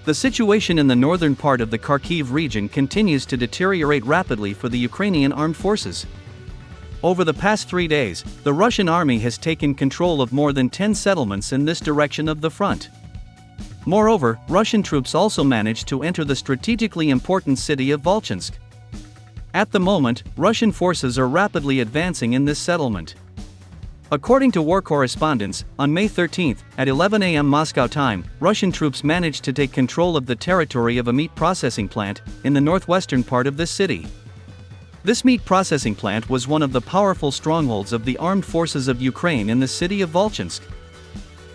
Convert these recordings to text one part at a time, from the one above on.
The situation in the northern part of the Kharkiv region continues to deteriorate rapidly for the Ukrainian Armed Forces. Over the past 3 days, the Russian army has taken control of more than 10 settlements in this direction of the front. Moreover, Russian troops also managed to enter the strategically important city of Volchansk. At the moment, Russian forces are rapidly advancing in this settlement. According to war correspondents, on May 13, at 11 a.m. Moscow time, Russian troops managed to take control of the territory of a meat processing plant in the northwestern part of this city. This meat processing plant was one of the powerful strongholds of the armed forces of Ukraine in the city of Volchansk.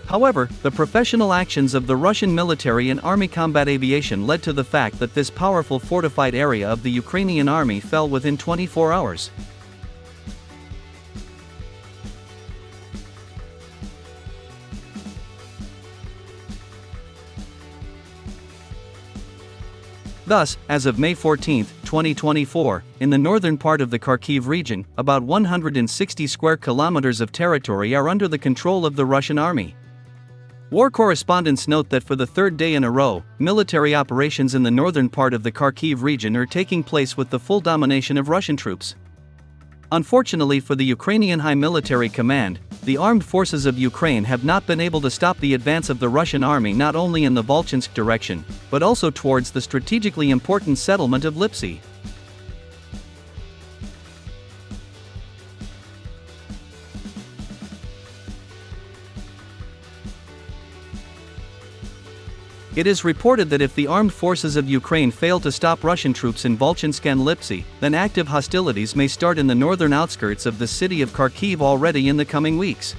However, the professional actions of the Russian military and army combat aviation led to the fact that this powerful fortified area of the Ukrainian army fell within 24 hours. Thus, as of May 14, 2024, in the northern part of the Kharkiv region, about 160 square kilometers of territory are under the control of the Russian army. War correspondents note that for the third day in a row, military operations in the northern part of the Kharkiv region are taking place with the full domination of Russian troops. Unfortunately for the Ukrainian High Military Command, the armed forces of Ukraine have not been able to stop the advance of the Russian army not only in the Volchansk direction, but also towards the strategically important settlement of Lipsy. It is reported that if the armed forces of Ukraine fail to stop Russian troops in Volchansk and Lipsy, then active hostilities may start in the northern outskirts of the city of Kharkiv already in the coming weeks.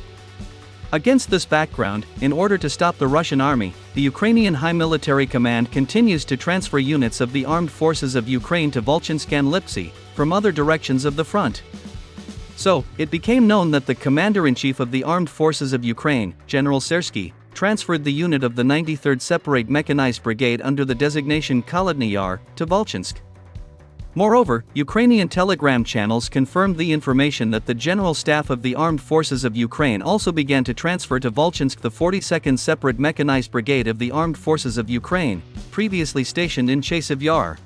Against this background, in order to stop the Russian army, the Ukrainian High Military Command continues to transfer units of the armed forces of Ukraine to Volchansk and Lipsy, from other directions of the front. So, it became known that the Commander-in-Chief of the Armed Forces of Ukraine, General Sersky, transferred the unit of the 93rd Separate Mechanized Brigade under the designation Kholodny Yar to Volchansk. Moreover, Ukrainian telegram channels confirmed the information that the General Staff of the Armed Forces of Ukraine also began to transfer to Volchansk the 42nd Separate Mechanized Brigade of the Armed Forces of Ukraine, previously stationed in Chasiv Yar.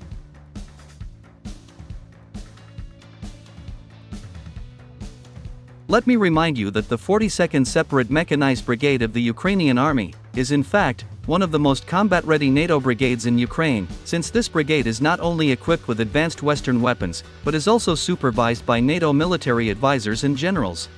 Let me remind you that the 42nd Separate Mechanized Brigade of the Ukrainian Army is in fact one of the most combat-ready NATO brigades in Ukraine, since this brigade is not only equipped with advanced Western weapons, but is also supervised by NATO military advisors and generals.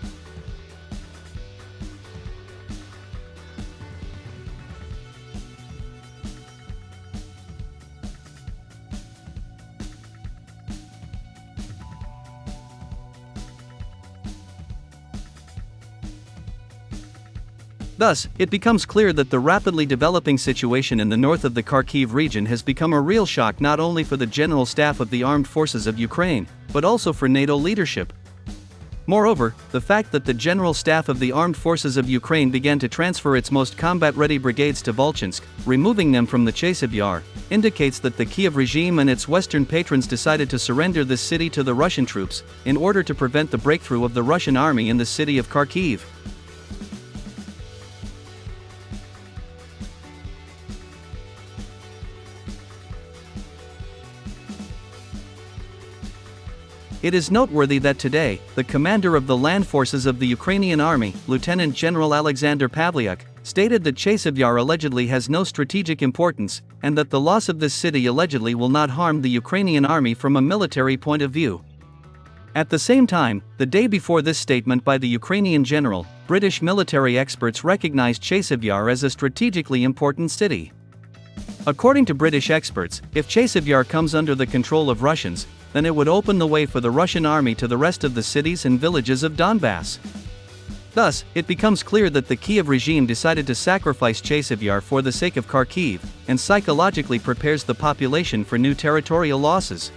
Thus, it becomes clear that the rapidly developing situation in the north of the Kharkiv region has become a real shock not only for the General Staff of the Armed Forces of Ukraine, but also for NATO leadership. Moreover, the fact that the General Staff of the Armed Forces of Ukraine began to transfer its most combat-ready brigades to Volchansk, removing them from the Chasiv Yar, indicates that the Kiev regime and its Western patrons decided to surrender this city to the Russian troops, in order to prevent the breakthrough of the Russian army in the city of Kharkiv. It is noteworthy that today, the commander of the land forces of the Ukrainian army, Lieutenant General Alexander Pavlyuk, stated that Chasiv Yar allegedly has no strategic importance, and that the loss of this city allegedly will not harm the Ukrainian army from a military point of view. At the same time, the day before this statement by the Ukrainian general, British military experts recognized Chasiv Yar as a strategically important city. According to British experts, if Chasiv Yar comes under the control of Russians, then it would open the way for the Russian army to the rest of the cities and villages of Donbass. Thus, it becomes clear that the Kiev regime decided to sacrifice Chasiv Yar for the sake of Kharkiv, and psychologically prepares the population for new territorial losses.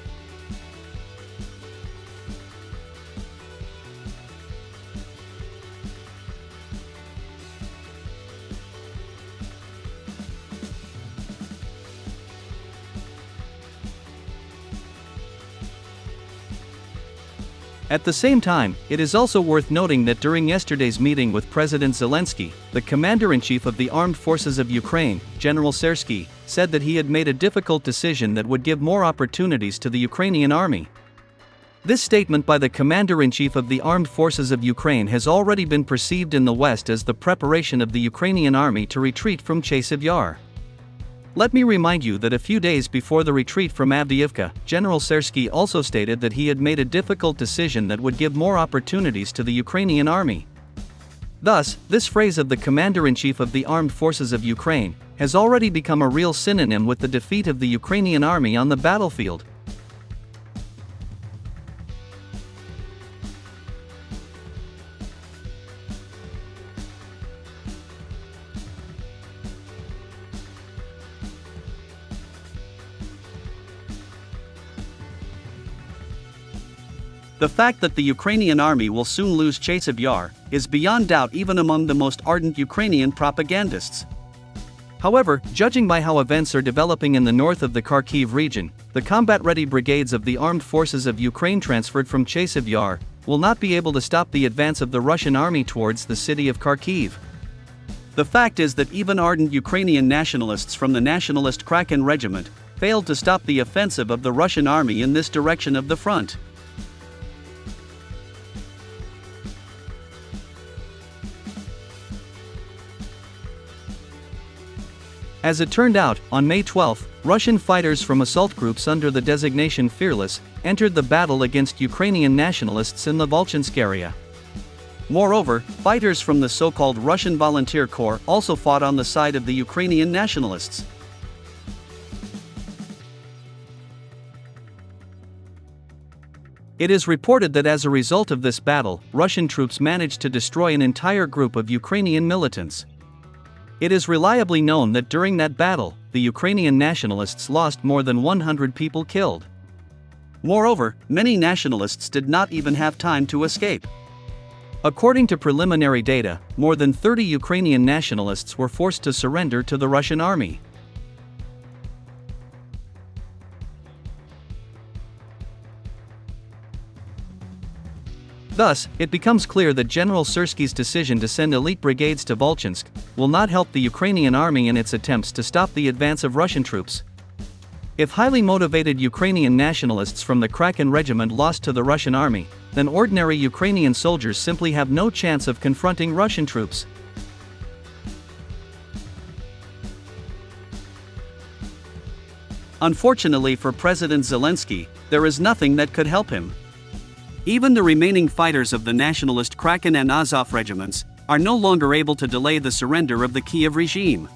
At the same time, it is also worth noting that during yesterday's meeting with President Zelensky, the Commander-in-Chief of the Armed Forces of Ukraine, General Syrsky, said that he had made a difficult decision that would give more opportunities to the Ukrainian army. This statement by the Commander-in-Chief of the Armed Forces of Ukraine has already been perceived in the West as the preparation of the Ukrainian army to retreat from Chasiv Yar. Let me remind you that a few days before the retreat from Avdiivka, General Syrsky also stated that he had made a difficult decision that would give more opportunities to the Ukrainian army. Thus, this phrase of the Commander-in-Chief of the Armed Forces of Ukraine has already become a real synonym with the defeat of the Ukrainian army on the battlefield. The fact that the Ukrainian army will soon lose Chasiv Yar is beyond doubt even among the most ardent Ukrainian propagandists. However, judging by how events are developing in the north of the Kharkiv region, the combat-ready brigades of the armed forces of Ukraine transferred from Chasiv Yar will not be able to stop the advance of the Russian army towards the city of Kharkiv. The fact is that even ardent Ukrainian nationalists from the nationalist KRAKEN Regiment failed to stop the offensive of the Russian army in this direction of the front. As it turned out, on May 12, Russian fighters from assault groups under the designation Fearless entered the battle against Ukrainian nationalists in the Volchansk area. Moreover, fighters from the so-called Russian Volunteer Corps also fought on the side of the Ukrainian nationalists. It is reported that as a result of this battle, Russian troops managed to destroy an entire group of Ukrainian militants. It is reliably known that during that battle, the Ukrainian nationalists lost more than 100 people killed. Moreover, many nationalists did not even have time to escape. According to preliminary data, more than 30 Ukrainian nationalists were forced to surrender to the Russian army. Thus, it becomes clear that General Syrsky's decision to send elite brigades to Volchansk will not help the Ukrainian army in its attempts to stop the advance of Russian troops. If highly motivated Ukrainian nationalists from the KRAKEN Regiment lost to the Russian army, then ordinary Ukrainian soldiers simply have no chance of confronting Russian troops. Unfortunately for President Zelensky, there is nothing that could help him. Even the remaining fighters of the nationalist KRAKEN and Azov regiments are no longer able to delay the surrender of the Kiev regime.